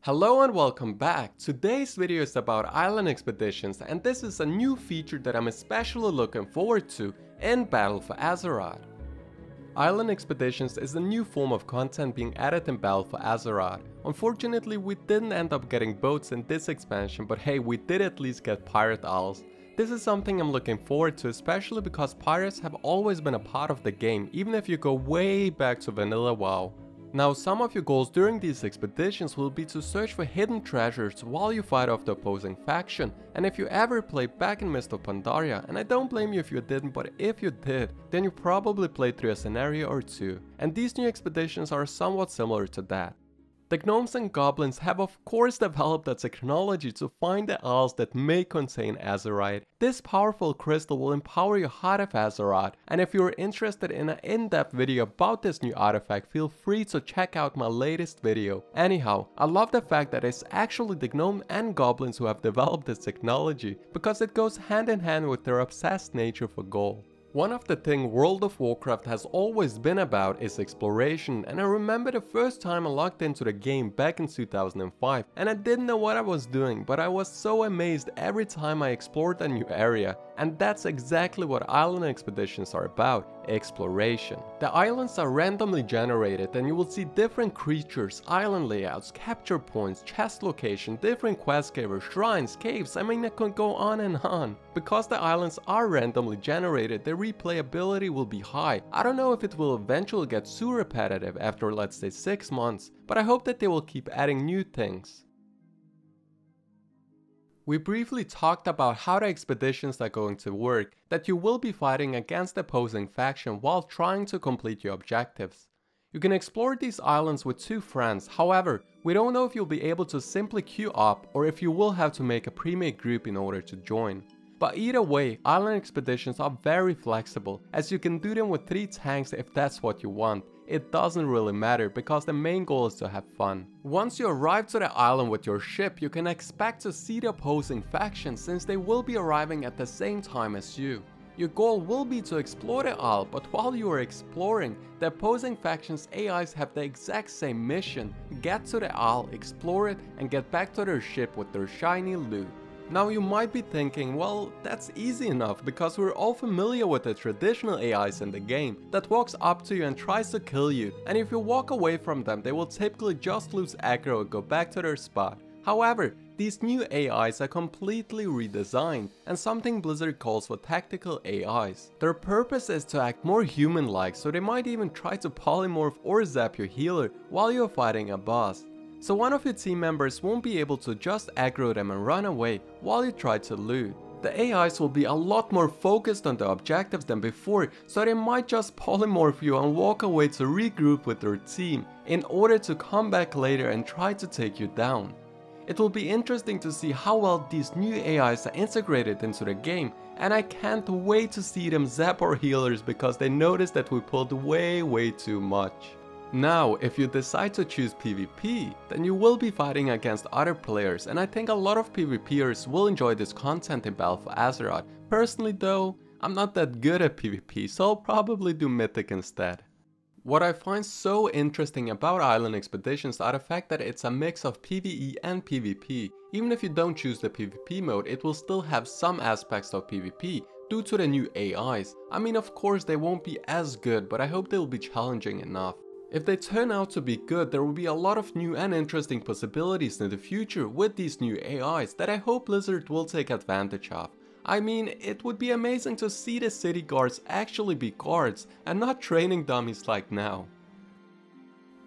Hello and welcome back. Today's video is about island expeditions, and this is a new feature that I'm especially looking forward to in Battle for Azeroth. Island expeditions is a new form of content being added in Battle for Azeroth. Unfortunately, we didn't end up getting boats in this expansion, but hey, we did at least get pirate owls. This is something I'm looking forward to, especially because pirates have always been a part of the game, even if you go way back to vanilla WoW. Now, some of your goals during these expeditions will be to search for hidden treasures while you fight off the opposing faction, and if you ever played back in Mist of Pandaria, and I don't blame you if you didn't, but if you did, then you probably played through a scenario or two, and these new expeditions are somewhat similar to that. The gnomes and goblins have of course developed a technology to find the owls that may contain Azerite. This powerful crystal will empower your Heart of Azeroth, and if you are interested in an in-depth video about this new artifact, feel free to check out my latest video. Anyhow, I love the fact that it's actually the gnome and goblins who have developed this technology, because it goes hand in hand with their obsessed nature for gold. One of the things World of Warcraft has always been about is exploration, and I remember the first time I logged into the game back in 2005 and I didn't know what I was doing, but I was so amazed every time I explored a new area, and that's exactly what island expeditions are about, exploration. The islands are randomly generated and you will see different creatures, island layouts, capture points, chest location, different quest givers, shrines, caves, I mean I could go on and on. Because the islands are randomly generated, the replayability will be high. I don't know if it will eventually get too repetitive after let's say 6 months, but I hope that they will keep adding new things. We briefly talked about how the expeditions are going to work, that you will be fighting against the opposing faction while trying to complete your objectives. You can explore these islands with 2 friends, however, we don't know if you'll be able to simply queue up or if you will have to make a pre-made group in order to join. But either way, island expeditions are very flexible, as you can do them with 3 tanks if that's what you want. It doesn't really matter because the main goal is to have fun. Once you arrive to the island with your ship, you can expect to see the opposing faction since they will be arriving at the same time as you. Your goal will be to explore the isle, but while you are exploring, the opposing faction's AIs have the exact same mission: get to the isle, explore it, and get back to their ship with their shiny loot. Now you might be thinking, well, that's easy enough because we're all familiar with the traditional AIs in the game that walks up to you and tries to kill you, and if you walk away from them they will typically just lose aggro and go back to their spot. However, these new AIs are completely redesigned and something Blizzard calls for tactical AIs. Their purpose is to act more human-like, so they might even try to polymorph or zap your healer while you're fighting a boss. So one of your team members won't be able to just aggro them and run away while you try to loot. The AIs will be a lot more focused on the objectives than before, so they might just polymorph you and walk away to regroup with their team in order to come back later and try to take you down. It will be interesting to see how well these new AIs are integrated into the game, and I can't wait to see them zap our healers because they noticed that we pulled way too much. Now, if you decide to choose PvP, then you will be fighting against other players, and I think a lot of PvPers will enjoy this content in Battle for Azeroth. Personally though, I'm not that good at PvP, so I'll probably do Mythic instead. What I find so interesting about island expeditions are the fact that it's a mix of PvE and PvP. Even if you don't choose the PvP mode, it will still have some aspects of PvP due to the new AIs. I mean, of course they won't be as good, but I hope they will be challenging enough. If they turn out to be good, there will be a lot of new and interesting possibilities in the future with these new AIs that I hope Blizzard will take advantage of. I mean, it would be amazing to see the city guards actually be guards and not training dummies like now.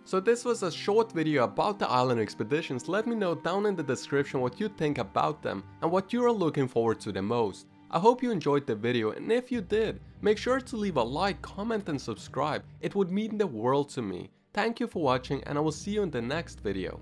So this was a short video about the island expeditions. Let me know down in the description what you think about them and what you are looking forward to the most. I hope you enjoyed the video, and if you did, make sure to leave a like, comment and subscribe. It would mean the world to me. Thank you for watching, and I will see you in the next video.